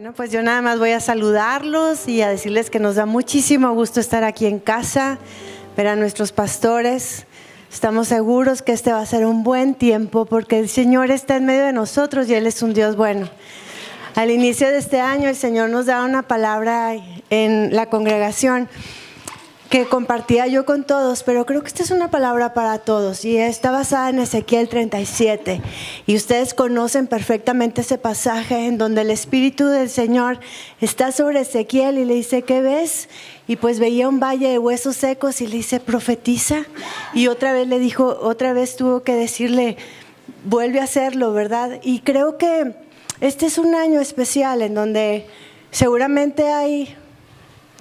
Bueno, pues yo nada más voy a saludarlos y a decirles que nos da muchísimo gusto estar aquí en casa, ver a nuestros pastores. Estamos seguros que este va a ser un buen tiempo porque el Señor está en medio de nosotros y Él es un Dios bueno. Al inicio de este año el Señor nos da una palabra en la congregación que compartía yo con todos, pero creo que esta es una palabra para todos y está basada en Ezequiel 37 y ustedes conocen perfectamente ese pasaje en donde el Espíritu del Señor está sobre Ezequiel y le dice: ¿qué ves? Y pues veía un valle de huesos secos y le dice: profetiza. Y otra vez le dijo, otra vez tuvo que decirle: vuelve a hacerlo, ¿verdad? Y creo que este es un año especial en donde seguramente hay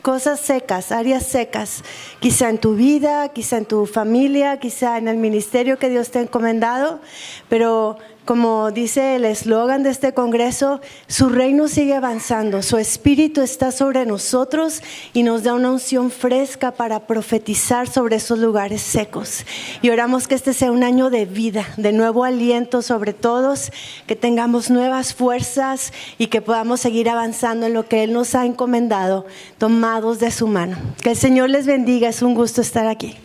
cosas secas, áreas secas, quizá en tu vida, quizá en tu familia, quizá en el ministerio que Dios te ha encomendado, pero como dice el eslogan de este congreso, su reino sigue avanzando, su espíritu está sobre nosotros y nos da una unción fresca para profetizar sobre esos lugares secos. Y oramos que este sea un año de vida, de nuevo aliento sobre todos, que tengamos nuevas fuerzas y que podamos seguir avanzando en lo que Él nos ha encomendado, tomados de su mano. Que el Señor les bendiga, es un gusto estar aquí.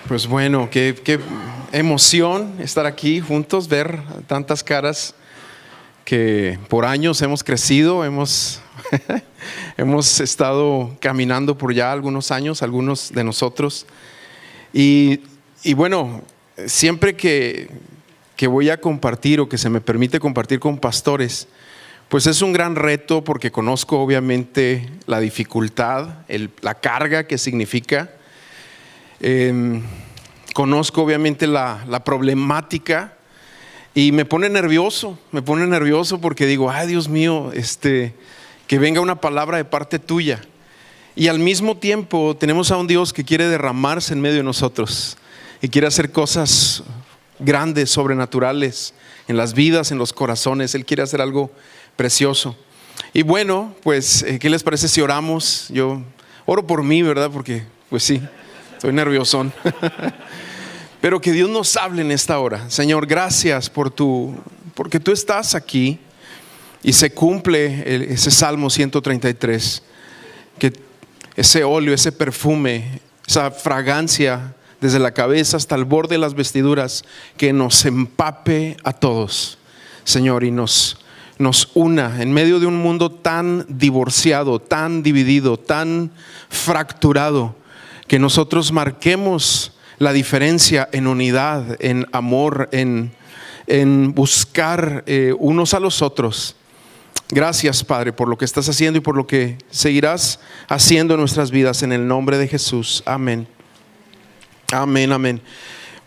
Pues bueno, qué emoción estar aquí juntos, ver tantas caras que por años hemos crecido, hemos estado caminando por ya algunos años, algunos de nosotros. Y bueno, siempre que voy a compartir o que se me permite compartir con pastores, pues es un gran reto porque conozco obviamente la dificultad, la carga que significa. Conozco obviamente la problemática y me pone nervioso porque digo: ay, Dios mío, que venga una palabra de parte tuya. Y al mismo tiempo tenemos a un Dios que quiere derramarse en medio de nosotros y quiere hacer cosas grandes, sobrenaturales en las vidas, en los corazones. Él quiere hacer algo precioso. Y bueno, pues ¿qué les parece si oramos? Yo oro por mí, ¿verdad? Porque pues sí, estoy nerviosón. Pero que Dios nos hable en esta hora. Señor, gracias porque tú estás aquí y se cumple ese Salmo 133. Que ese óleo, ese perfume, esa fragancia desde la cabeza hasta el borde de las vestiduras, que nos empape a todos, Señor, y nos una en medio de un mundo tan divorciado, tan dividido, tan fracturado. Que nosotros marquemos la diferencia en unidad, en amor, en buscar unos a los otros. Gracias, Padre, por lo que estás haciendo y por lo que seguirás haciendo en nuestras vidas, en el nombre de Jesús. Amén. Amén, amén.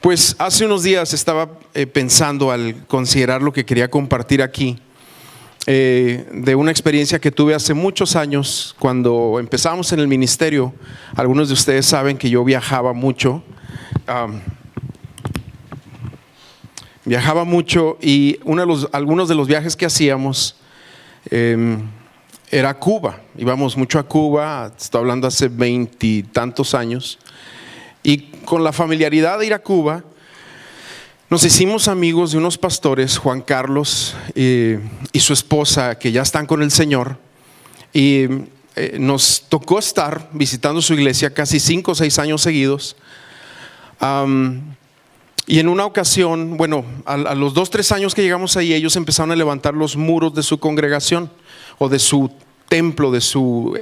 Pues hace unos días estaba pensando al considerar lo que quería compartir aquí. De una experiencia que tuve hace muchos años cuando empezamos en el ministerio. Algunos de ustedes saben que yo viajaba mucho, y algunos de los viajes que hacíamos era a Cuba. Íbamos mucho a Cuba, estoy hablando hace 20 y tantos años, y con la familiaridad de ir a Cuba nos hicimos amigos de unos pastores, Juan Carlos y su esposa, que ya están con el Señor, y nos tocó estar visitando su iglesia casi 5 o 6 años seguidos. Y en una ocasión, bueno, a los 2 o 3 años que llegamos ahí, ellos empezaron a levantar los muros de su congregación o de su templo, de su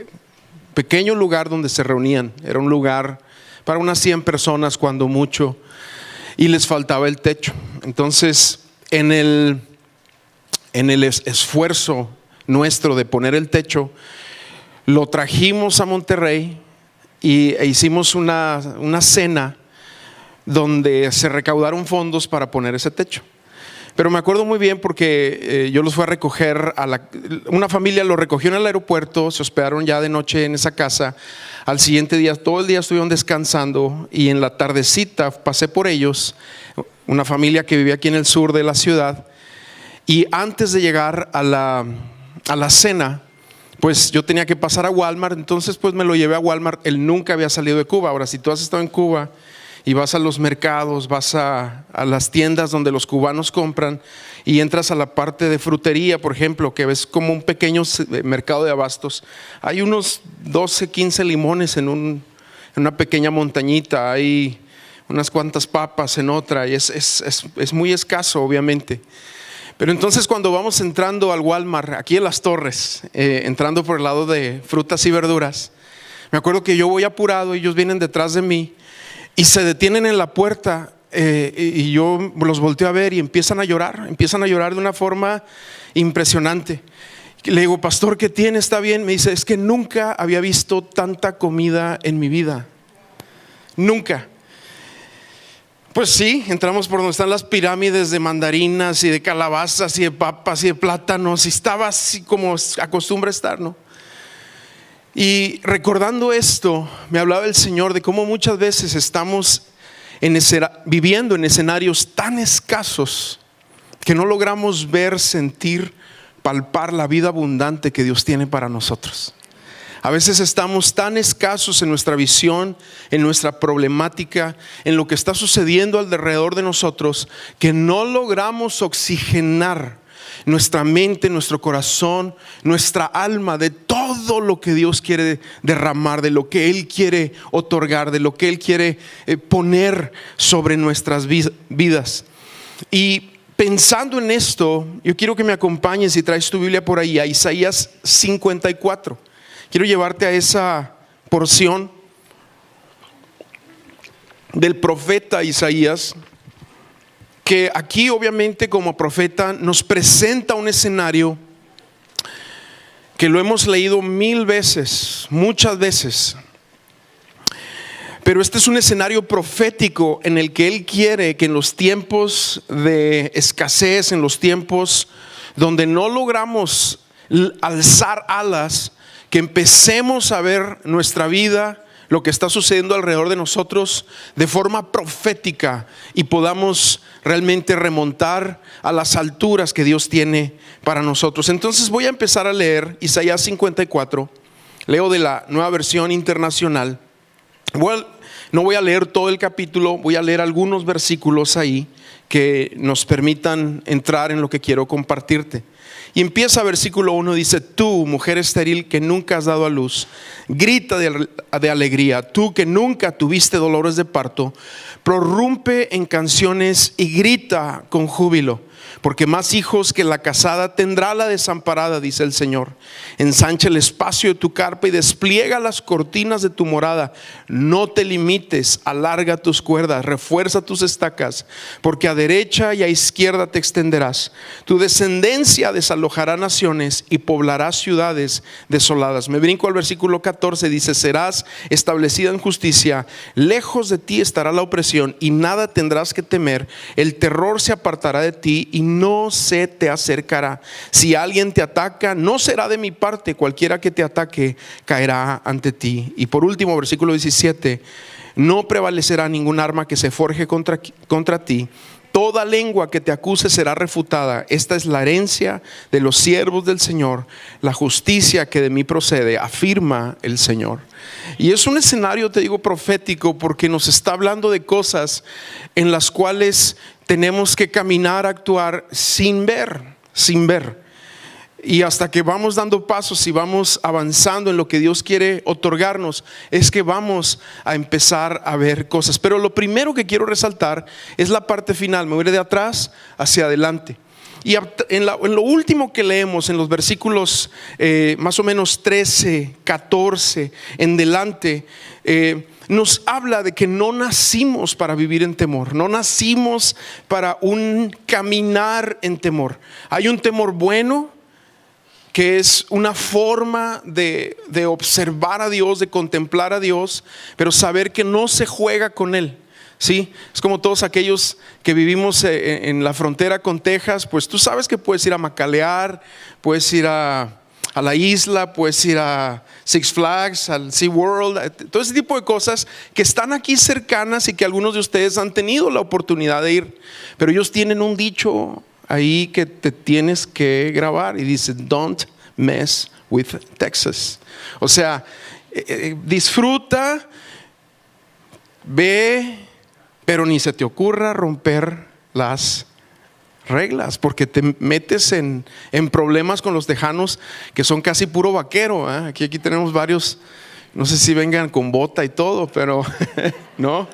pequeño lugar donde se reunían. Era un lugar para unas 100 personas cuando mucho. Y les faltaba el techo. Entonces, en el esfuerzo nuestro de poner el techo, lo trajimos a Monterrey e hicimos una cena donde se recaudaron fondos para poner ese techo. Pero me acuerdo muy bien porque yo los fui a recoger, una familia los recogió en el aeropuerto, se hospedaron ya de noche en esa casa. Al siguiente día, todo el día estuvieron descansando y en la tardecita pasé por ellos, una familia que vivía aquí en el sur de la ciudad. Y antes de llegar a la cena, pues yo tenía que pasar a Walmart, entonces pues me lo llevé a Walmart. Él nunca había salido de Cuba. Ahora, si tú has estado en Cuba y vas a los mercados, vas a las tiendas donde los cubanos compran y entras a la parte de frutería, por ejemplo, que ves como un pequeño mercado de abastos. Hay unos 12, 15 limones en una pequeña montañita, hay unas cuantas papas en otra y es muy escaso, obviamente. Pero entonces cuando vamos entrando al Walmart, aquí en Las Torres, entrando por el lado de frutas y verduras, me acuerdo que yo voy apurado, ellos vienen detrás de mí y se detienen en la puerta y yo los volteo a ver y empiezan a llorar de una forma impresionante. Le digo, pastor, ¿qué tiene? ¿Está bien? Me dice, es que nunca había visto tanta comida en mi vida, nunca. Pues sí, entramos por donde están las pirámides de mandarinas y de calabazas y de papas y de plátanos y estaba así como acostumbra estar, ¿no? Y recordando esto, me hablaba el Señor de cómo muchas veces estamos viviendo en escenarios tan escasos que no logramos ver, sentir, palpar la vida abundante que Dios tiene para nosotros. A veces estamos tan escasos en nuestra visión, en nuestra problemática, en lo que está sucediendo alrededor de nosotros, que no logramos oxigenar nuestra mente, nuestro corazón, nuestra alma de todo lo que Dios quiere derramar, de lo que Él quiere otorgar, de lo que Él quiere poner sobre nuestras vidas. Y pensando en esto, yo quiero que me acompañes, si traes tu Biblia por ahí, a Isaías 54. Quiero llevarte a esa porción del profeta Isaías, que aquí obviamente como profeta nos presenta un escenario que lo hemos leído 1000 veces, muchas veces. Pero este es un escenario profético en el que Él quiere que en los tiempos de escasez, en los tiempos donde no logramos alzar alas, que empecemos a ver nuestra vida, lo que está sucediendo alrededor de nosotros de forma profética y podamos realmente remontar a las alturas que Dios tiene para nosotros. Entonces voy a empezar a leer Isaías 54, leo de la Nueva Versión Internacional. No voy a leer todo el capítulo, voy a leer algunos versículos ahí que nos permitan entrar en lo que quiero compartirte. Y empieza versículo 1, dice: tú, mujer estéril que nunca has dado a luz, grita de alegría. Tú que nunca tuviste dolores de parto, prorrumpe en canciones y grita con júbilo. Porque más hijos que la casada tendrá la desamparada, dice el Señor. Ensancha el espacio de tu carpa y despliega las cortinas de tu morada. No te limites, alarga tus cuerdas, refuerza tus estacas, porque a derecha y a izquierda te extenderás. Tu descendencia desalojará naciones y poblará ciudades desoladas. Me brinco al versículo 14, dice: serás establecida en justicia, lejos de ti estará la opresión y nada tendrás que temer. El terror se apartará de ti y no se te acercará. Si alguien te ataca, no será de mi parte. Cualquiera que te ataque caerá ante ti. Y por último, versículo 17: no prevalecerá ningún arma que se forje contra ti. Toda lengua que te acuse será refutada. Esta es la herencia de los siervos del Señor, la justicia que de mí procede, afirma el Señor. Y es un escenario, te digo, profético, porque nos está hablando de cosas en las cuales tenemos que caminar, actuar sin ver. Y hasta que vamos dando pasos y vamos avanzando en lo que Dios quiere otorgarnos, es que vamos a empezar a ver cosas. Pero lo primero que quiero resaltar es la parte final. Me voy de atrás hacia adelante. Y en lo último que leemos, en los versículos más o menos 13, 14 en delante, nos habla de que no nacimos para vivir en temor, no nacimos para un caminar en temor. Hay un temor bueno, que es una forma de observar a Dios, de contemplar a Dios, pero saber que no se juega con Él. ¿Sí? Es como todos aquellos que vivimos en la frontera con Texas, pues tú sabes que puedes ir a macalear, puedes ir a la isla, puedes ir a Six Flags, al SeaWorld, todo ese tipo de cosas que están aquí cercanas y que algunos de ustedes han tenido la oportunidad de ir. Pero ellos tienen un dicho ahí que te tienes que grabar y dice: don't mess with Texas. O sea, disfruta, ve, pero ni se te ocurra romper las reglas, porque te metes en problemas con los tejanos que son casi puro vaquero, ¿eh? Aquí tenemos varios, no sé si vengan con bota y todo, pero no.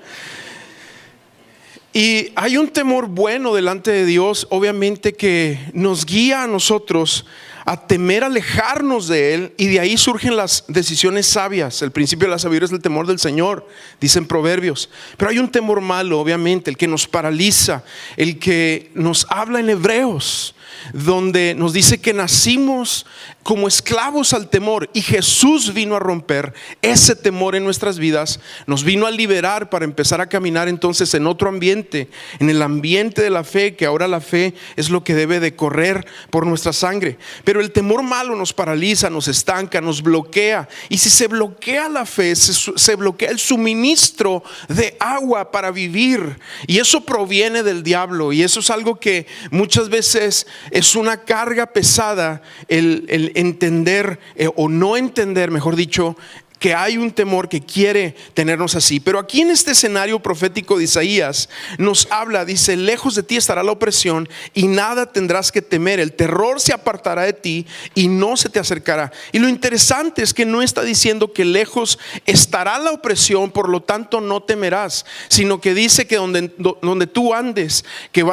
Y hay un temor bueno delante de Dios, obviamente, que nos guía a nosotros a temer alejarnos de Él, y de ahí surgen las decisiones sabias. El principio de la sabiduría es el temor del Señor, dicen Proverbios. Pero hay un temor malo, obviamente, el que nos paraliza, el que nos habla en Hebreos, donde nos dice que nacimos como esclavos al temor, y Jesús vino a romper ese temor en nuestras vidas, nos vino a liberar para empezar a caminar entonces en otro ambiente, en el ambiente de la fe, que ahora la fe es lo que debe de correr por nuestra sangre. Pero el temor malo nos paraliza, nos estanca, nos bloquea, y si se bloquea la fe, se bloquea el suministro de agua para vivir, y eso proviene del diablo, y eso es algo que muchas veces es una carga pesada, el entender o no entender, mejor dicho, que hay un temor que quiere tenernos así. Pero aquí en este escenario profético de Isaías nos habla, dice: lejos de ti estará la opresión y nada tendrás que temer, el terror se apartará de ti y no se te acercará. Y lo interesante es que no está diciendo que lejos estará la opresión, por lo tanto no temerás, sino que dice que donde tú andes, que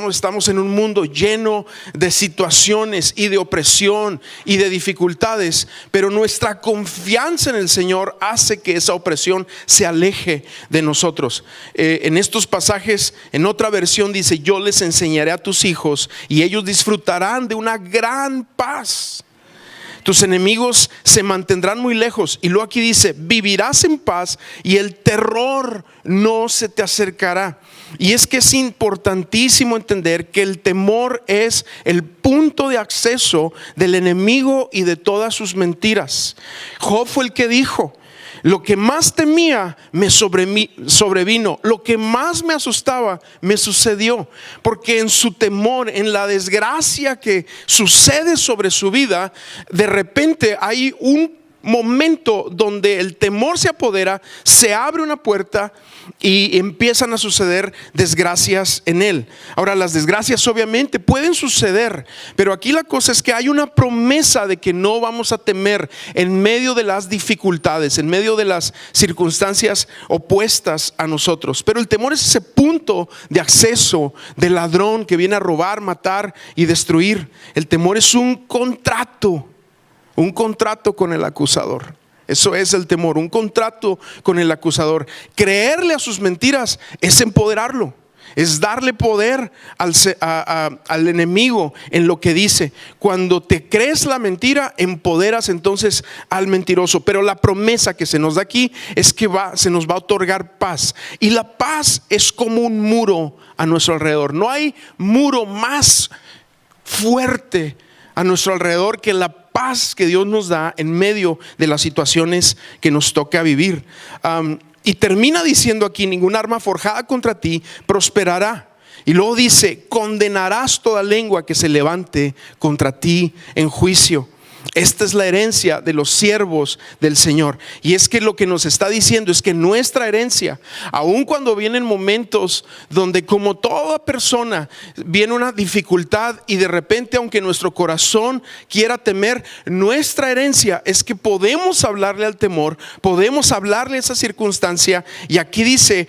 estamos en un mundo lleno de situaciones y de opresión y de dificultades, pero nuestra confianza en el Señor hace que esa opresión se aleje de nosotros. En estos pasajes, en otra versión dice: yo les enseñaré a tus hijos y ellos disfrutarán de una gran paz. Tus enemigos se mantendrán muy lejos. Y luego aquí dice: vivirás en paz y el terror no se te acercará. Y es que es importantísimo entender que el temor es el punto de acceso del enemigo y de todas sus mentiras. Job fue el que dijo: lo que más temía me sobrevino, lo que más me asustaba me sucedió. Porque en su temor, en la desgracia que sucede sobre su vida, de repente hay un momento donde el temor se apodera, se abre una puerta y empiezan a suceder desgracias en él. Ahora, las desgracias obviamente pueden suceder, pero aquí la cosa es que hay una promesa de que no vamos a temer en medio de las dificultades, en medio de las circunstancias opuestas a nosotros. Pero el temor es ese punto de acceso del ladrón que viene a robar, matar y destruir. El temor es un contrato con el acusador. Eso es el temor, un contrato con el acusador. Creerle a sus mentiras es empoderarlo, es darle poder al enemigo en lo que dice. Cuando te crees la mentira, empoderas entonces al mentiroso. Pero la promesa que se nos da aquí es que se nos va a otorgar paz. Y la paz es como un muro a nuestro alrededor. No hay muro más fuerte a nuestro alrededor que la paz que Dios nos da en medio de las situaciones que nos toca vivir. Y termina diciendo aquí: ningún arma forjada contra ti prosperará. Y luego dice: condenarás toda lengua que se levante contra ti en juicio. Esta es la herencia de los siervos del Señor. Y es que lo que nos está diciendo es que nuestra herencia, aun cuando vienen momentos donde, como toda persona, viene una dificultad y de repente, aunque nuestro corazón quiera temer, nuestra herencia es que podemos hablarle al temor, podemos hablarle a esa circunstancia. Y aquí dice: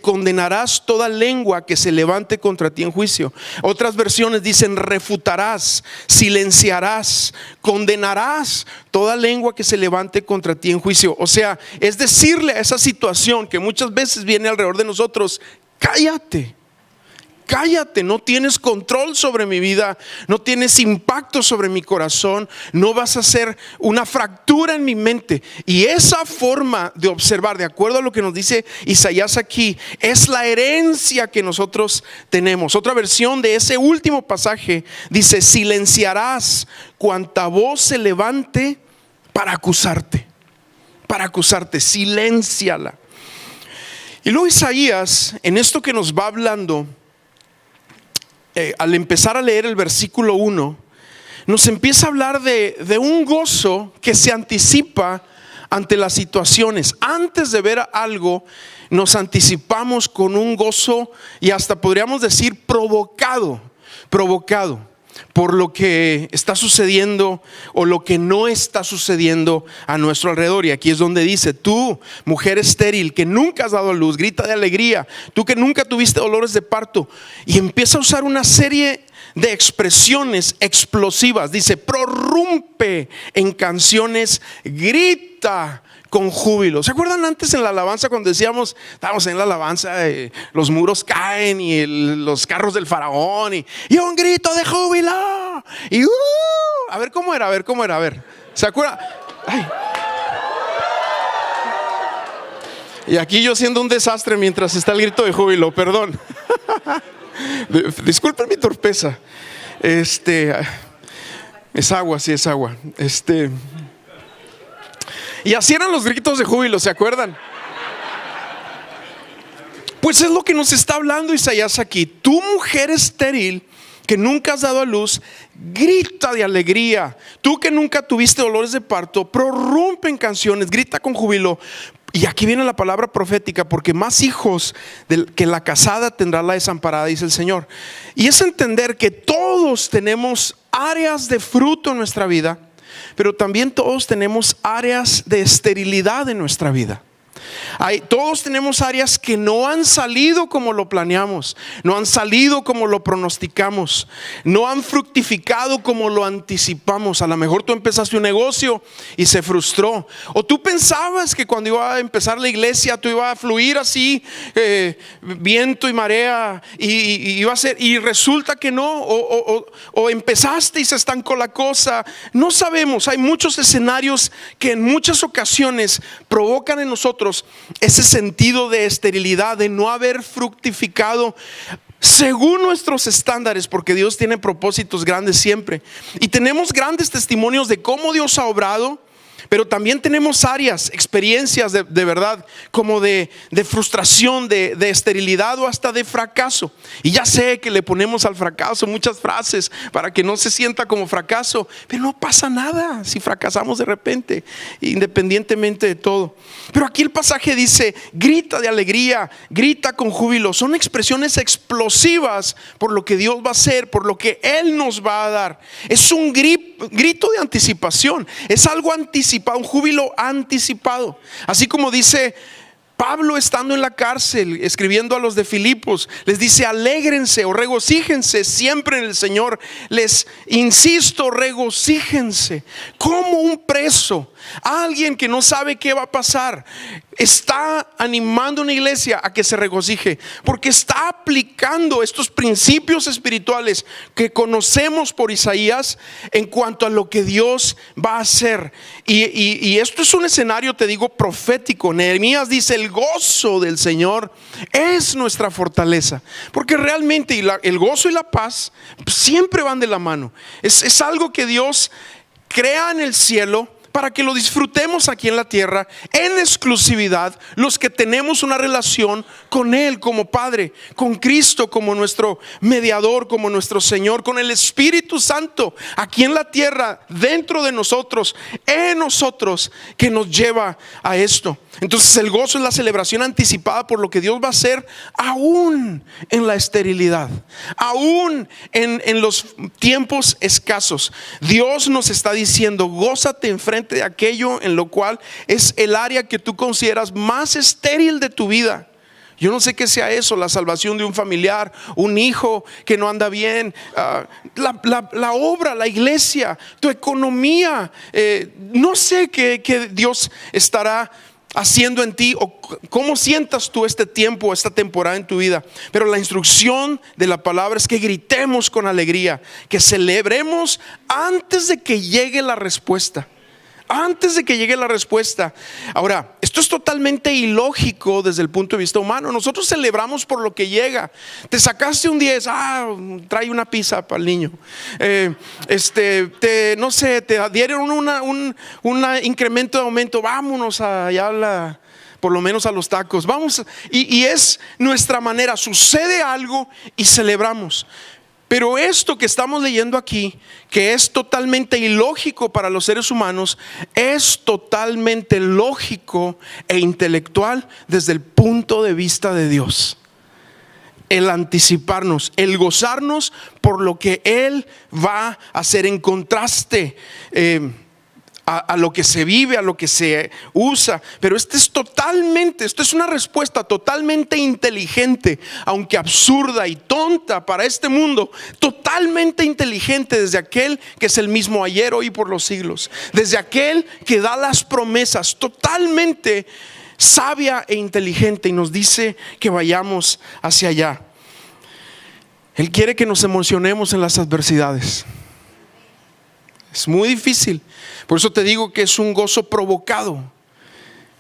condenarás toda lengua que se levante contra ti en juicio. Otras versiones dicen: refutarás, silenciarás, condenarás toda lengua que se levante contra ti en juicio. O sea, es decirle a esa situación que muchas veces viene alrededor de nosotros: cállate, no tienes control sobre mi vida, no tienes impacto sobre mi corazón, no vas a hacer una fractura en mi mente. Y esa forma de observar, de acuerdo a lo que nos dice Isaías aquí, es la herencia que nosotros tenemos. Otra versión de ese último pasaje dice: silenciarás cuanta voz se levante para acusarte, silénciala. Y luego Isaías, en esto que nos va hablando, al empezar a leer el versículo 1, nos empieza a hablar de un gozo que se anticipa ante las situaciones. Antes de ver algo, nos anticipamos con un gozo y hasta podríamos decir provocado por lo que está sucediendo o lo que no está sucediendo a nuestro alrededor. Y aquí es donde dice: tú, mujer estéril, que nunca has dado a luz, grita de alegría. Tú que nunca tuviste dolores de parto. Y empieza a usar una serie de expresiones explosivas. Dice: prorrumpe en canciones, grita con júbilo. ¿Se acuerdan antes en la alabanza cuando decíamos, estábamos en la alabanza, los muros caen y los carros del faraón y un grito de júbilo? Y a ver cómo era, a ver. ¿Se acuerdan? Ay. Y aquí yo siendo un desastre mientras está el grito de júbilo, perdón. Disculpen mi torpeza. Es agua, sí es agua. Y así eran los gritos de júbilo, ¿se acuerdan? Pues es lo que nos está hablando Isaías aquí. Tú, mujer estéril, que nunca has dado a luz, grita de alegría. Tú que nunca tuviste dolores de parto, prorrumpe en canciones, grita con júbilo. Y aquí viene la palabra profética: porque más hijos que la casada tendrá la desamparada, dice el Señor. Y es entender que todos tenemos áreas de fruto en nuestra vida, pero también todos tenemos áreas de esterilidad en nuestra vida. Todos tenemos áreas que no han salido como lo planeamos, no han salido como lo pronosticamos, no han fructificado como lo anticipamos. A lo mejor tú empezaste un negocio y se frustró, o tú pensabas que cuando iba a empezar la iglesia tú ibas a fluir así, viento y marea, y iba a ser, y resulta que no, o empezaste y se estancó la cosa. No sabemos. Hay muchos escenarios que en muchas ocasiones provocan en nosotros ese sentido de esterilidad, de no haber fructificado según nuestros estándares, porque Dios tiene propósitos grandes siempre. Y tenemos grandes testimonios de cómo Dios ha obrado, pero también tenemos áreas, experiencias de verdad, como de frustración, de esterilidad o hasta de fracaso. Y ya sé que le ponemos al fracaso muchas frases para que no se sienta como fracaso, pero no pasa nada si fracasamos de repente, independientemente de todo. Pero aquí el pasaje dice: grita de alegría, grita con júbilo. Son expresiones explosivas por lo que Dios va a hacer, por lo que Él nos va a dar. Es un grito de anticipación, es algo anticipado, un júbilo anticipado. Así como dice Pablo estando en la cárcel escribiendo a los de Filipos, les dice: alégrense o regocíjense siempre en el Señor. Les insisto, regocíjense. Como un preso, alguien que no sabe qué va a pasar, está animando a una iglesia a que se regocije, porque está aplicando estos principios espirituales que conocemos por Isaías en cuanto a lo que Dios va a hacer. Y esto es un escenario, te digo, profético. Nehemías dice: el gozo del Señor es nuestra fortaleza, porque realmente el gozo y la paz siempre van de la mano. Es algo que Dios crea en el cielo para que lo disfrutemos aquí en la tierra en exclusividad, los que tenemos una relación con Él como Padre, con Cristo como nuestro mediador, como nuestro Señor, con el Espíritu Santo aquí en la tierra, dentro de nosotros, en nosotros, que nos lleva a esto. Entonces el gozo es la celebración anticipada por lo que Dios va a hacer aún en la esterilidad, aún en los tiempos escasos. Dios nos está diciendo: gózate enfrente de aquello en lo cual es el área que tú consideras más estéril de tu vida. Yo no sé qué sea eso: la salvación de un familiar, un hijo que no anda bien, la obra, la iglesia, tu economía. No sé qué Dios estará haciendo en ti o cómo sientas tú este tiempo, esta temporada en tu vida. Pero la instrucción de la palabra es que gritemos con alegría, que celebremos antes de que llegue la respuesta. Antes de que llegue la respuesta. Ahora, esto es totalmente ilógico desde el punto de vista humano. Nosotros celebramos por lo que llega. Te sacaste un 10, trae una pizza para el niño. No sé, te dieron un incremento de aumento. Vámonos allá por lo menos a los tacos. Vamos, y es nuestra manera. Sucede algo y celebramos. Pero esto que estamos leyendo aquí, que es totalmente ilógico para los seres humanos, es totalmente lógico e intelectual desde el punto de vista de Dios. El anticiparnos, el gozarnos por lo que Él va a hacer en contraste a lo que se vive, a lo que se usa. Pero esto es una respuesta totalmente inteligente, aunque absurda y tonta para este mundo, totalmente inteligente desde aquel que es el mismo ayer, hoy y por los siglos, desde aquel que da las promesas, totalmente sabia e inteligente, y nos dice que vayamos hacia allá. Él quiere que nos emocionemos en las adversidades. Es muy difícil. Por eso te digo que es un gozo provocado,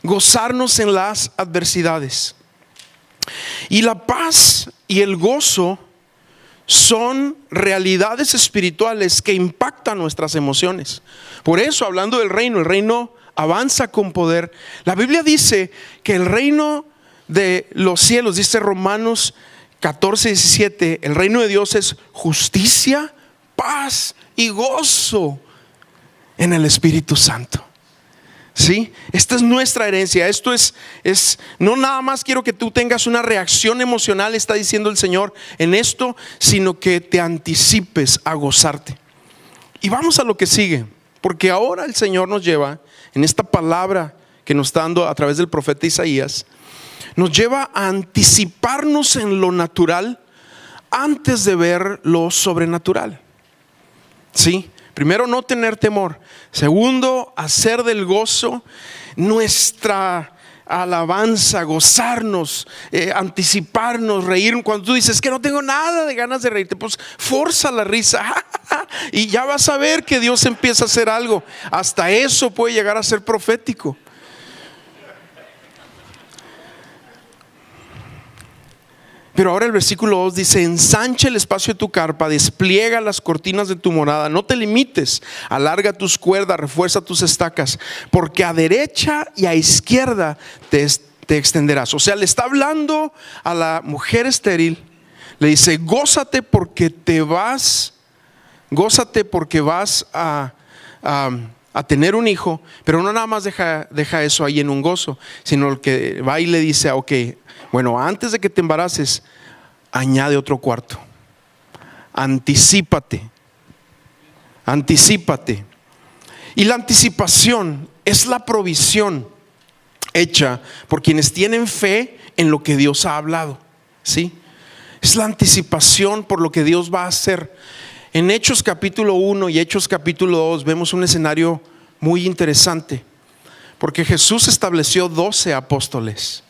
gozarnos en las adversidades. Y la paz y el gozo son realidades espirituales que impactan nuestras emociones. Por eso, hablando del reino, el reino avanza con poder. La Biblia dice que el reino de los cielos, dice Romanos 14:17, el reino de Dios es justicia, paz y gozo en el Espíritu Santo. ¿Sí? Esta es nuestra herencia. Esto es no nada más quiero que tú tengas una reacción emocional, está diciendo el Señor en esto, sino que te anticipes a gozarte. Y vamos a lo que sigue, porque ahora el Señor nos lleva en esta palabra que nos está dando a través del profeta Isaías, nos lleva a anticiparnos en lo natural antes de ver lo sobrenatural. ¿Sí? Primero, no tener temor. Segundo, hacer del gozo nuestra alabanza, gozarnos, anticiparnos, reír. Cuando tú dices que no tengo nada de ganas de reírte, pues forza la risa y ya vas a ver que Dios empieza a hacer algo. Hasta eso puede llegar a ser profético. Pero ahora el versículo 2 dice: ensancha el espacio de tu carpa, despliega las cortinas de tu morada, no te limites, alarga tus cuerdas, refuerza tus estacas, porque a derecha y a izquierda te extenderás. O sea, le está hablando a la mujer estéril, le dice: gózate porque vas a tener un hijo. Pero no nada más deja eso ahí en un gozo, sino que va y le dice: ok, bueno, antes de que te embaraces, añade otro cuarto. Anticípate. Y la anticipación es la provisión hecha por quienes tienen fe en lo que Dios ha hablado. ¿Sí? Es la anticipación por lo que Dios va a hacer. En Hechos capítulo 1 y Hechos capítulo 2 vemos un escenario muy interesante, porque Jesús estableció 12 apóstoles.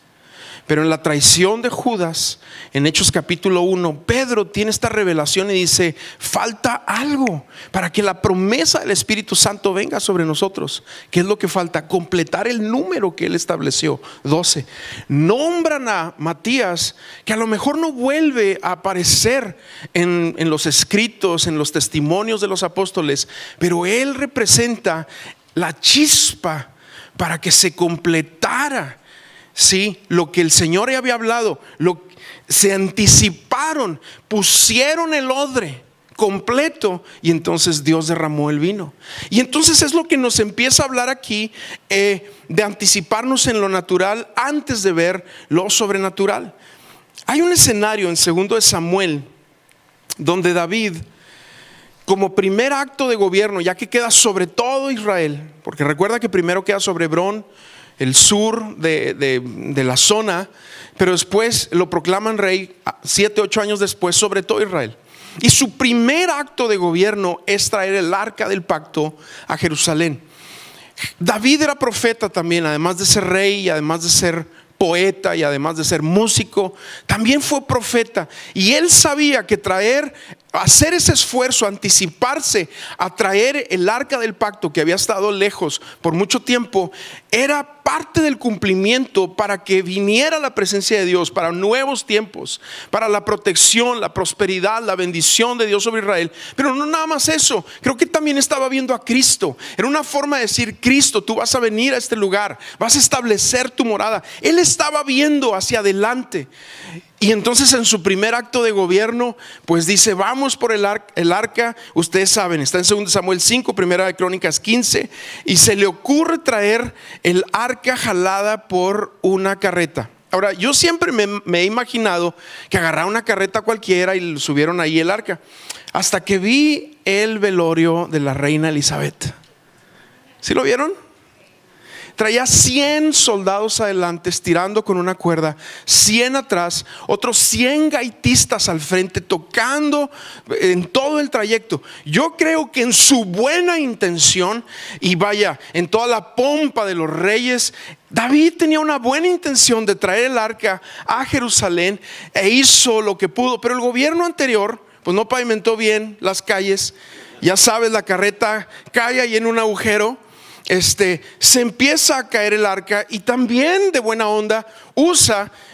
Pero en la traición de Judas, en Hechos capítulo 1, Pedro tiene esta revelación y dice: falta algo para que la promesa del Espíritu Santo venga sobre nosotros. ¿Qué es lo que falta? Completar el número que él estableció, 12. Nombran a Matías, que a lo mejor no vuelve a aparecer en los escritos, en los testimonios de los apóstoles, pero él representa la chispa para que se completara, sí, lo que el Señor ya había hablado. Se anticiparon, pusieron el odre completo, y entonces Dios derramó el vino. Y entonces es lo que nos empieza a hablar aquí, de anticiparnos en lo natural antes de ver lo sobrenatural. Hay un escenario en 2 de Samuel donde David, como primer acto de gobierno, ya que queda sobre todo Israel, porque recuerda que primero queda sobre Hebrón, el sur de la zona, pero después lo proclaman rey 7-8 años después sobre todo Israel. Y su primer acto de gobierno es traer el arca del pacto a Jerusalén. David era profeta también, además de ser rey y además de ser poeta y además de ser músico, también fue profeta. Y él sabía que hacer ese esfuerzo, anticiparse a traer el arca del pacto, que había estado lejos por mucho tiempo, era parte del cumplimiento para que viniera la presencia de Dios, para nuevos tiempos, para la protección, la prosperidad, la bendición de Dios sobre Israel. Pero no nada más eso, creo que también estaba viendo a Cristo. Era una forma de decir: Cristo, tú vas a venir a este lugar, vas a establecer tu morada. Él estaba viendo hacia adelante. Y entonces en su primer acto de gobierno, pues dice: vamos pasamos por el arca, ustedes saben, está en 2 Samuel 5, Primera de Crónicas 15, y se le ocurre traer el arca jalada por una carreta. Ahora, yo siempre me he imaginado que agarraron una carreta cualquiera y subieron ahí el arca, hasta que vi el velorio de la reina Elizabeth. ¿Sí lo vieron? Traía 100 soldados adelante estirando con una cuerda, 100 atrás, otros 100 gaitistas al frente tocando en todo el trayecto. Yo creo que en su buena intención y vaya, en toda la pompa de los reyes, David tenía una buena intención de traer el arca a Jerusalén e hizo lo que pudo. Pero el gobierno anterior pues no pavimentó bien las calles. Ya sabes, la carreta cae ahí en un agujero. Se empieza a caer el arca y también de buena onda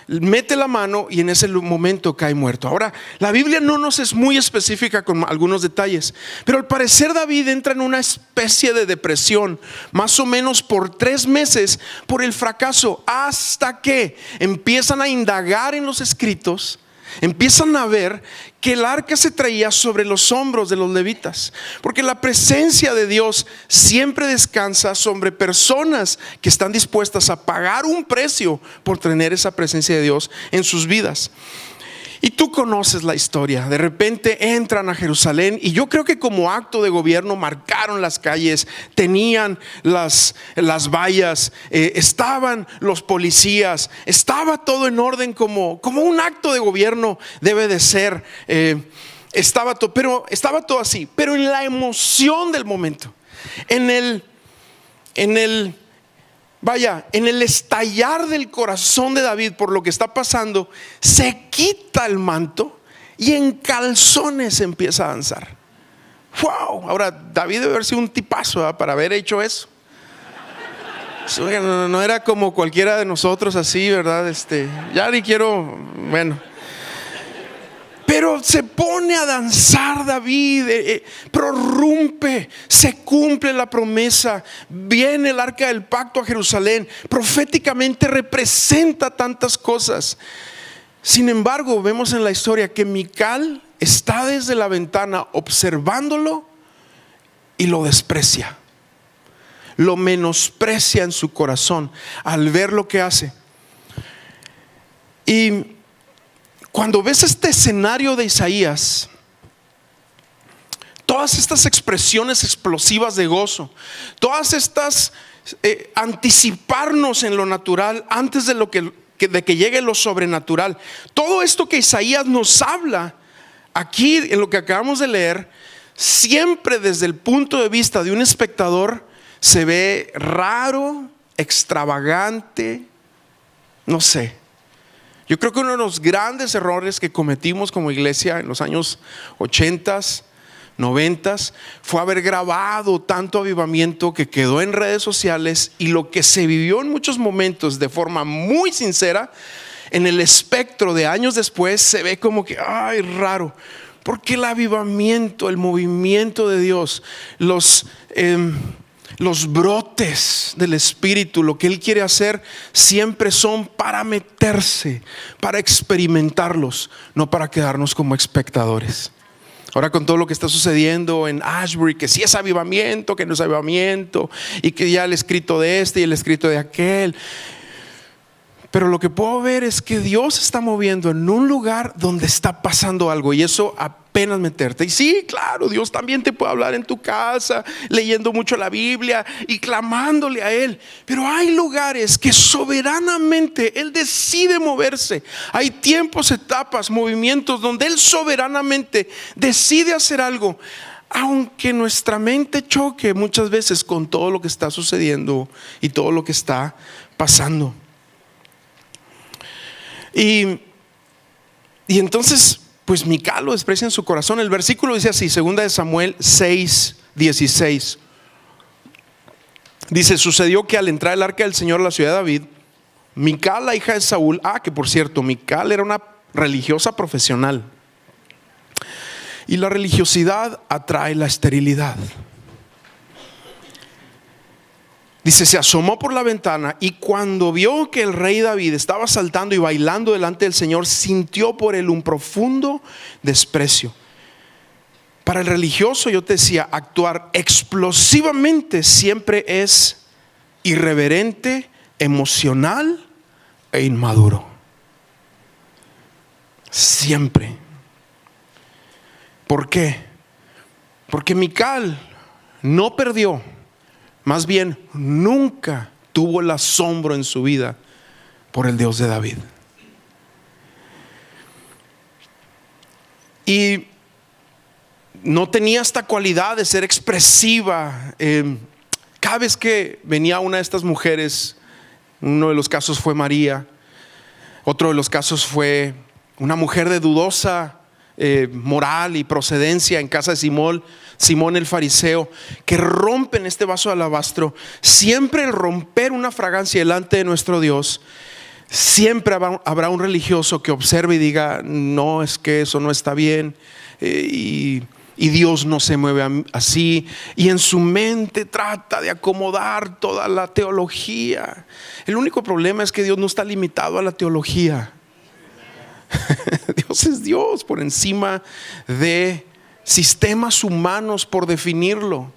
mete la mano y en ese momento cae muerto. Ahora, la Biblia no nos es muy específica con algunos detalles, pero al parecer David entra en una especie de depresión, más o menos por 3 meses por el fracaso, hasta que empiezan a indagar en los escritos. Empiezan a ver que el arca se traía sobre los hombros de los levitas, porque la presencia de Dios siempre descansa sobre personas que están dispuestas a pagar un precio por tener esa presencia de Dios en sus vidas. Y tú conoces la historia. De repente entran a Jerusalén y yo creo que como acto de gobierno marcaron las calles, tenían las vallas, estaban los policías, estaba todo en orden como un acto de gobierno debe de ser. Estaba todo así, pero en la emoción del momento, en el estallar del corazón de David por lo que está pasando, se quita el manto y en calzones empieza a danzar. ¡Wow! Ahora, David debe haber sido un tipazo, ¿verdad?, para haber hecho eso. No era como cualquiera de nosotros así, ¿verdad? Ya ni quiero, bueno. Pero se pone a danzar David, prorrumpe, se cumple la promesa, viene el arca del pacto a Jerusalén, proféticamente representa tantas cosas. Sin embargo, vemos en la historia que Mical está desde la ventana observándolo y lo desprecia, lo menosprecia en su corazón al ver lo que hace. Y cuando ves este escenario de Isaías, todas estas expresiones explosivas de gozo, todas estas anticiparnos en lo natural antes de que llegue lo sobrenatural, todo esto que Isaías nos habla aquí en lo que acabamos de leer, siempre desde el punto de vista de un espectador se ve raro, extravagante, no sé. Yo creo que uno de los grandes errores que cometimos como iglesia en los años 80s, 90s fue haber grabado tanto avivamiento que quedó en redes sociales, y lo que se vivió en muchos momentos de forma muy sincera, en el espectro de años después se ve como que ay, raro, porque el avivamiento, el movimiento de Dios, los brotes del Espíritu, lo que Él quiere hacer, siempre son para meterse, para experimentarlos, no para quedarnos como espectadores. Ahora, con todo lo que está sucediendo en Ashbury, que sí es avivamiento, que no es avivamiento, y que ya el escrito de este y el escrito de aquel, pero lo que puedo ver es que Dios está moviendo en un lugar donde está pasando algo, y eso apenas meterte. Y sí, claro, Dios también te puede hablar en tu casa, leyendo mucho la Biblia y clamándole a Él, pero hay lugares que soberanamente Él decide moverse. Hay tiempos, etapas, movimientos donde Él soberanamente decide hacer algo, aunque nuestra mente choque muchas veces con todo lo que está sucediendo y todo lo que está pasando. Y entonces, pues Mical lo desprecia en su corazón. El versículo dice así, 2 Samuel 6:16. Dice: sucedió que al entrar el arca del Señor a la ciudad de David, Mical, la hija de Saúl, que por cierto, Mical era una religiosa profesional, y la religiosidad atrae la esterilidad. Dice: se asomó por la ventana y cuando vio que el rey David estaba saltando y bailando delante del Señor, sintió por él un profundo desprecio. Para el religioso, yo te decía, actuar explosivamente siempre es irreverente, emocional e inmaduro. Siempre. ¿Por qué? Porque Mical no perdió, más bien nunca tuvo el asombro en su vida por el Dios de David. Y no tenía esta cualidad de ser expresiva. Cada vez que venía una de estas mujeres, uno de los casos fue María, otro de los casos fue una mujer de dudosa moral y procedencia en casa de Simón el fariseo, que rompen este vaso de alabastro. Siempre el romper una fragancia delante de nuestro Dios, siempre habrá un religioso que observe y diga: no, es que eso no está bien, y Dios no se mueve así, y en su mente trata de acomodar toda la teología. El único problema es que Dios no está limitado a la teología. Dios es Dios por encima de sistemas humanos, por definirlo.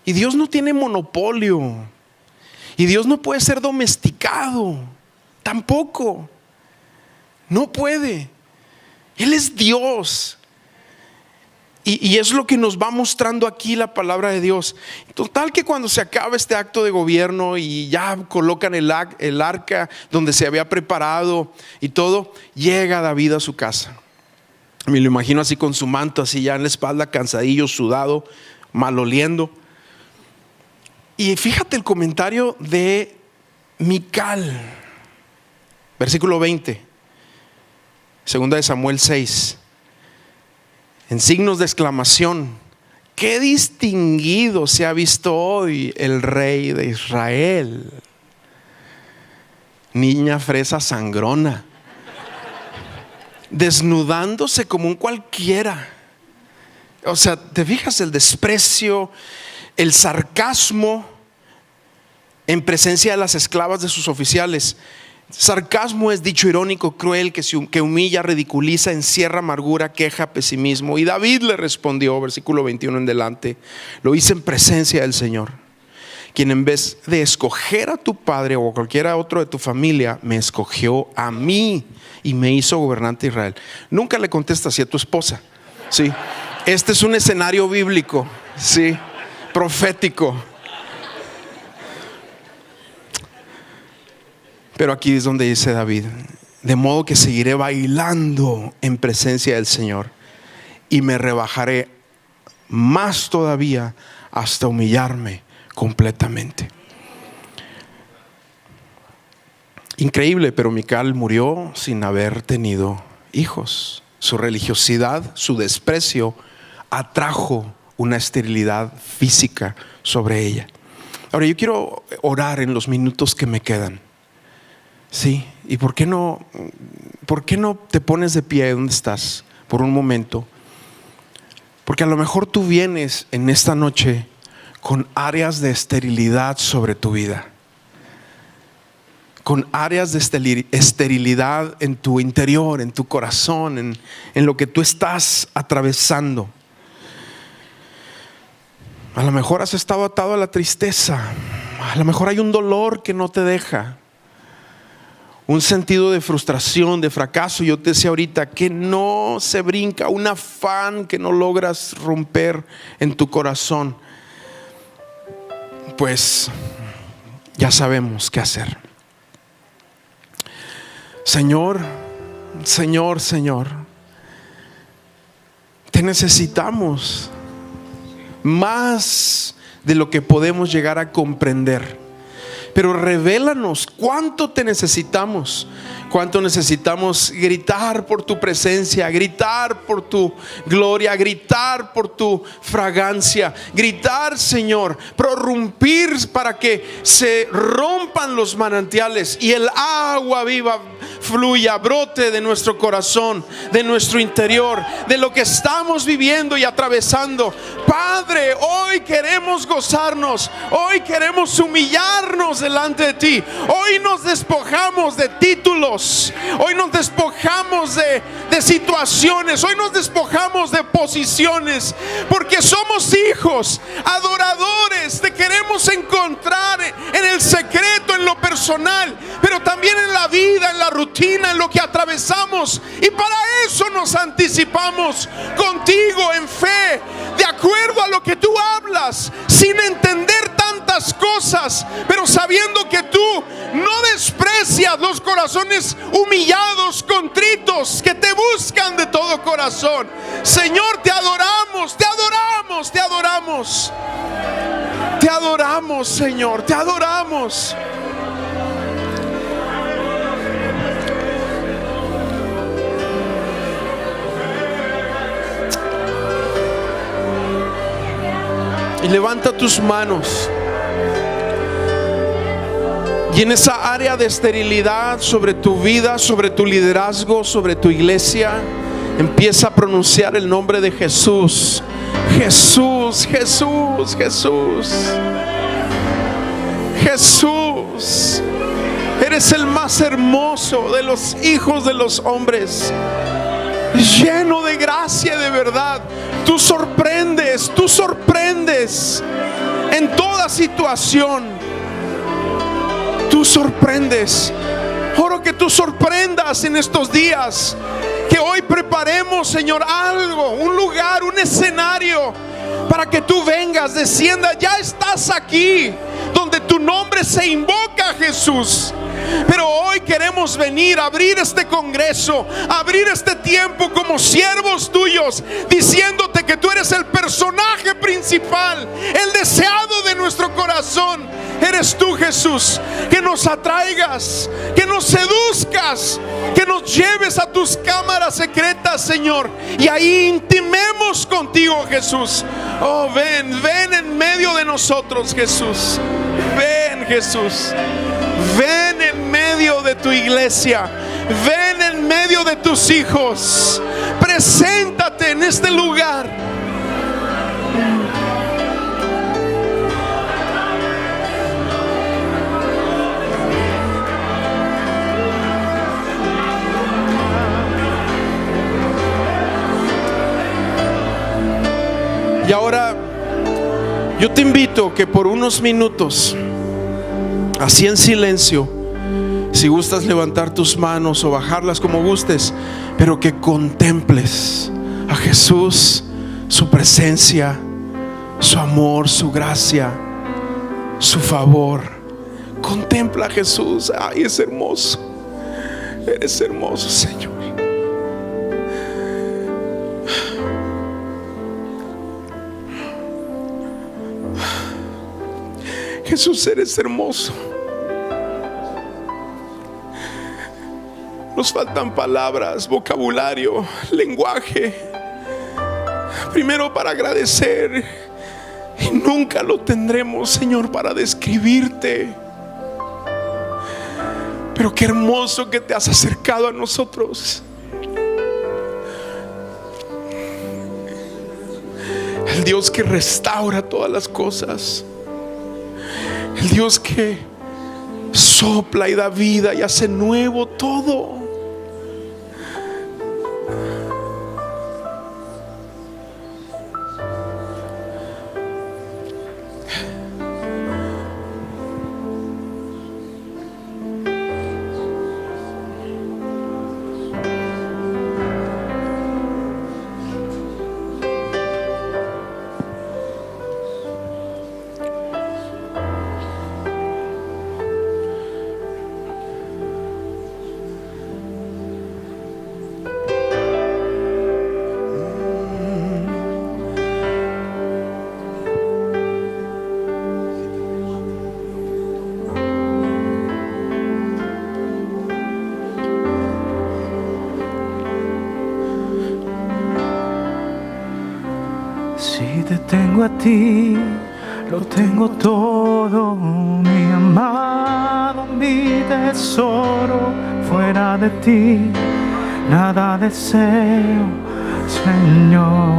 Y Dios no tiene monopolio, y Dios no puede ser domesticado, tampoco. No puede. Él es Dios. Y es lo que nos va mostrando aquí la palabra de Dios. Total, que cuando se acaba este acto de gobierno y ya colocan el arca donde se había preparado y todo, llega David a su casa. Me lo imagino así con su manto así ya en la espalda, cansadillo, sudado, maloliendo. Y fíjate el comentario de Mical, versículo 20, segunda de Samuel 6. En signos de exclamación: qué distinguido se ha visto hoy el rey de Israel. Niña fresa sangrona, desnudándose como un cualquiera. O sea, te fijas el desprecio, el sarcasmo en presencia de las esclavas de sus oficiales. Sarcasmo es dicho irónico, cruel, que humilla, ridiculiza, encierra amargura, queja, pesimismo. Y David le respondió, versículo 21 en delante: lo hice en presencia del Señor, quien en vez de escoger a tu padre o a cualquiera otro de tu familia, me escogió a mí y me hizo gobernante de Israel. Nunca le contesta así a tu esposa, ¿sí? Este es un escenario bíblico, ¿sí? Profético. Pero aquí es donde dice David: de modo que seguiré bailando en presencia del Señor y me rebajaré más todavía hasta humillarme completamente. Increíble, pero Mical murió sin haber tenido hijos. Su religiosidad, su desprecio atrajo una esterilidad física sobre ella. Ahora yo quiero orar en los minutos que me quedan. Sí, ¿y por qué no te pones de pie donde estás por un momento? Porque a lo mejor tú vienes en esta noche con áreas de esterilidad sobre tu vida, con áreas de esterilidad en tu interior, en tu corazón, en lo que tú estás atravesando. A lo mejor has estado atado a la tristeza, a lo mejor hay un dolor que no te deja, un sentido de frustración, de fracaso. Yo te decía ahorita que no se brinca, un afán que no logras romper en tu corazón. Pues ya sabemos qué hacer. Señor, Señor, Señor, te necesitamos más de lo que podemos llegar a comprender. Pero revélanos cuánto te necesitamos, cuánto necesitamos gritar por tu presencia, gritar por tu gloria, gritar por tu fragancia, gritar, Señor, prorrumpir para que se rompan los manantiales y el agua viva fluya, brote de nuestro corazón, de nuestro interior, de lo que estamos viviendo y atravesando. Padre, hoy queremos gozarnos, hoy queremos humillarnos delante de ti. Hoy nos despojamos de títulos, hoy nos despojamos de situaciones, hoy nos despojamos de posiciones, porque somos hijos, adoradores. Te queremos encontrar en el secreto, en lo personal, pero también en la vida, en la rutina, en lo que atravesamos. Y para eso nos anticipamos contigo en fe, de acuerdo a lo que tú hablas, sin entender tantas cosas, pero sabiendo que tú no desprecias los corazones humillados, contritos, que te buscan de todo corazón. Señor, te adoramos, te adoramos, te adoramos. Te adoramos, Señor, te adoramos. Y levanta tus manos. Y en esa área de esterilidad sobre tu vida, sobre tu liderazgo, sobre tu iglesia, empieza a pronunciar el nombre de Jesús. Jesús, Jesús, Jesús. Jesús, eres el más hermoso de los hijos de los hombres, lleno de gracia y de verdad. Tú sorprendes en toda situación. Tú sorprendes. Oro que tú sorprendas en estos días. Que hoy preparemos, Señor, algo, un lugar, un escenario, para que tú vengas, descienda. Ya estás aquí, donde tu nombre se invoca, Jesús. Pero hoy queremos venir, abrir este congreso, abrir este tiempo como siervos tuyos, diciéndote que tú eres el personaje principal, el deseado de nuestro corazón. Eres tú, Jesús, que nos atraigas, que nos seduzcas, que nos lleves a tus cámaras secretas, Señor, y ahí intimemos contigo, Jesús. Oh, ven, ven en medio de nosotros, Jesús. Ven, Jesús. Ven en medio de tu iglesia. Ven en medio de tus hijos. Preséntate en este lugar. Y ahora yo te invito que por unos minutos, así en silencio, si gustas levantar tus manos o bajarlas como gustes, pero que contemples a Jesús, su presencia, su amor, su gracia, su favor. Contempla a Jesús. Ay, es hermoso. Eres hermoso, Señor. Jesús, eres hermoso. Nos faltan palabras, vocabulario, lenguaje, primero para agradecer, y nunca lo tendremos, Señor, para describirte. Pero qué hermoso que te has acercado a nosotros. El Dios que restaura todas las cosas, el Dios que sopla y da vida y hace nuevo todo. Si te tengo a ti, lo tengo todo, mi amado, mi tesoro, fuera de ti nada deseo, Señor.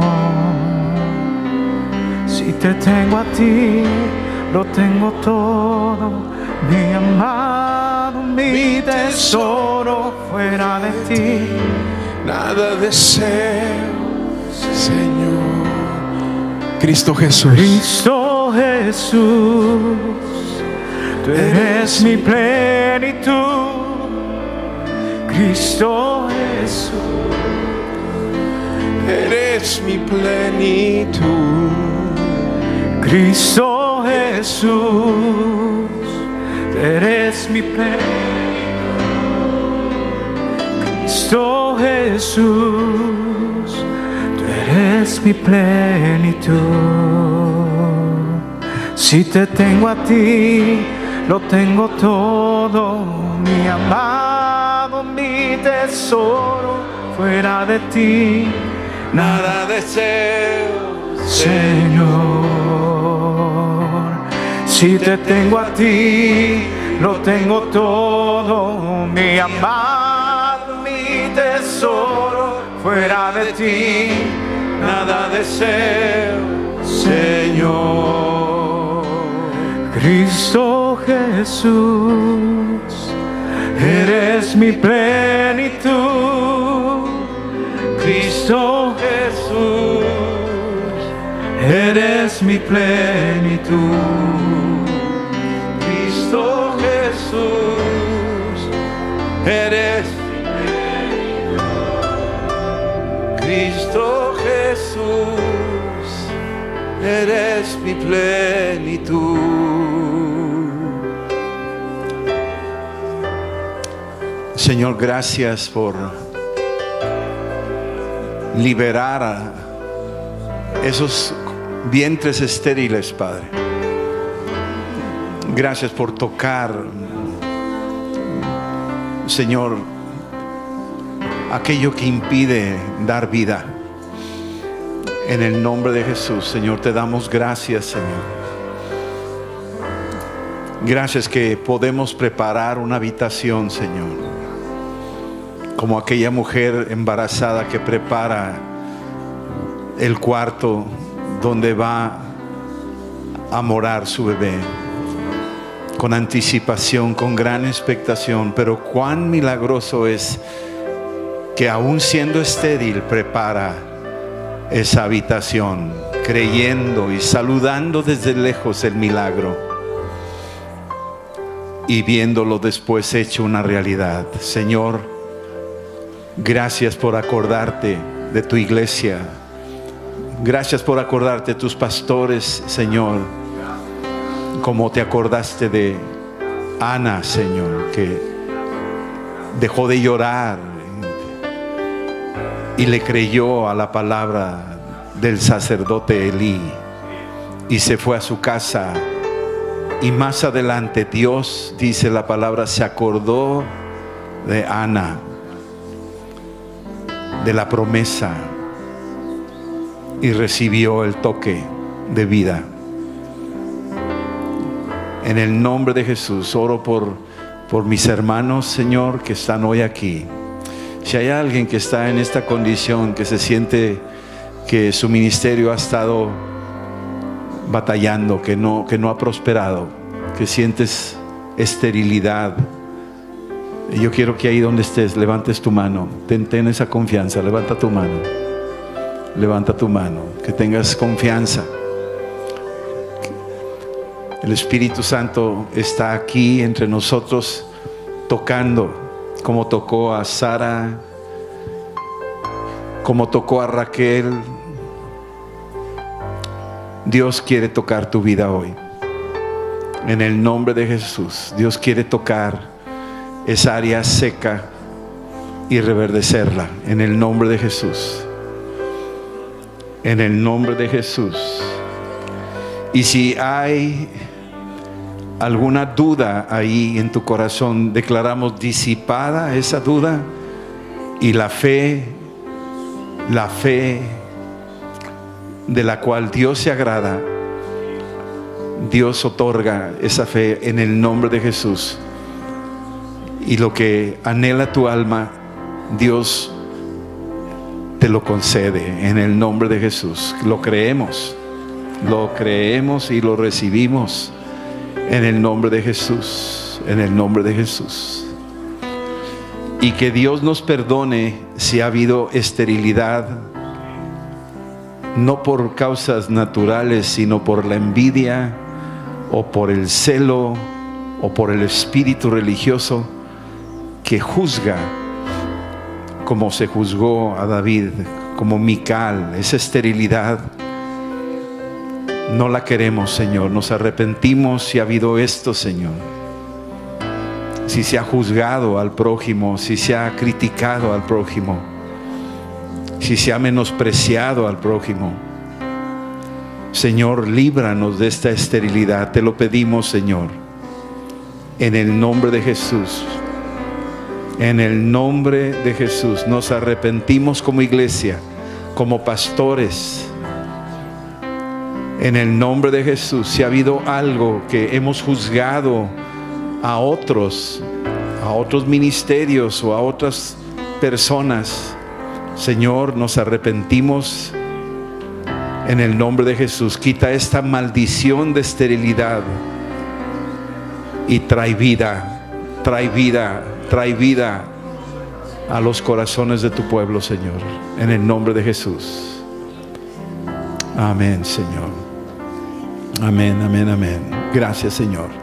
Si te tengo a ti, lo tengo todo, mi amado, mi tesoro. Fuera de ti nada deseo, Señor. Cristo Jesús. Cristo Jesús, tú eres mi plenitud. Cristo Jesús, eres mi plenitud. Cristo Jesús, eres mi plenitud. Cristo Jesús, tú eres mi plenitud. Si te tengo a ti, lo tengo todo, mi amado, mi tesoro. Fuera de ti Nada deseo, Señor. Si te tengo a ti, lo tengo todo, mi amado, mi tesoro. Fuera de ti nada deseo, Señor. Cristo Jesús, eres mi plenitud. Cristo Jesús, eres mi plenitud. Cristo Jesús, eres Cristo Jesús, eres mi plenitud. Señor, gracias por liberar a esos vientres estériles, Padre. Gracias por tocar, Señor, aquello que impide dar vida. En el nombre de Jesús, Señor, te damos gracias, Señor. Gracias que podemos preparar una habitación, Señor, como aquella mujer embarazada que prepara el cuarto donde va a morar su bebé, con anticipación, con gran expectación. Pero cuán milagroso es que aún siendo estéril prepara esa habitación, creyendo y saludando desde lejos el milagro y viéndolo después hecho una realidad. Señor, gracias por acordarte de tu iglesia. Gracias por acordarte de tus pastores, Señor, como te acordaste de Ana, Señor, que dejó de llorar y le creyó a la palabra del sacerdote Elí y se fue a su casa. Y más adelante Dios, dice la palabra, se acordó de Ana, de la promesa, y recibió el toque de vida. En el nombre de Jesús oro por mis hermanos, Señor, que están hoy aquí. Si hay alguien que está en esta condición, que se siente que su ministerio ha estado batallando, que no ha prosperado, que sientes esterilidad, yo quiero que ahí donde estés levantes tu mano. Ten esa confianza. Levanta tu mano. Levanta tu mano. Que tengas confianza. El Espíritu Santo está aquí entre nosotros, tocando, como tocó a Sara, como tocó a Raquel. Dios quiere tocar tu vida hoy. En el nombre de Jesús, Dios quiere tocar esa área seca y reverdecerla. En el nombre de Jesús. En el nombre de Jesús. Y si hay alguna duda ahí en tu corazón, declaramos disipada esa duda, y la fe de la cual Dios se agrada, Dios otorga esa fe en el nombre de Jesús. Y lo que anhela tu alma, Dios te lo concede en el nombre de Jesús. Lo creemos y lo recibimos en el nombre de Jesús, en el nombre de Jesús. Y que Dios nos perdone si ha habido esterilidad, no por causas naturales, sino por la envidia o por el celo o por el espíritu religioso que juzga, como se juzgó a David, como Mical. Esa esterilidad no la queremos, Señor. Nos arrepentimos si ha habido esto, Señor. Si se ha juzgado al prójimo, si se ha criticado al prójimo, si se ha menospreciado al prójimo. Señor, líbranos de esta esterilidad. Te lo pedimos, Señor, en el nombre de Jesús. En el nombre de Jesús nos arrepentimos como iglesia, como pastores. En el nombre de Jesús, si ha habido algo que hemos juzgado a otros ministerios o a otras personas, Señor, nos arrepentimos en el nombre de Jesús. Quita esta maldición de esterilidad y trae vida, trae vida, trae vida a los corazones de tu pueblo, Señor, en el nombre de Jesús. Amén, Señor. Amén, amén, amén. Gracias, Señor.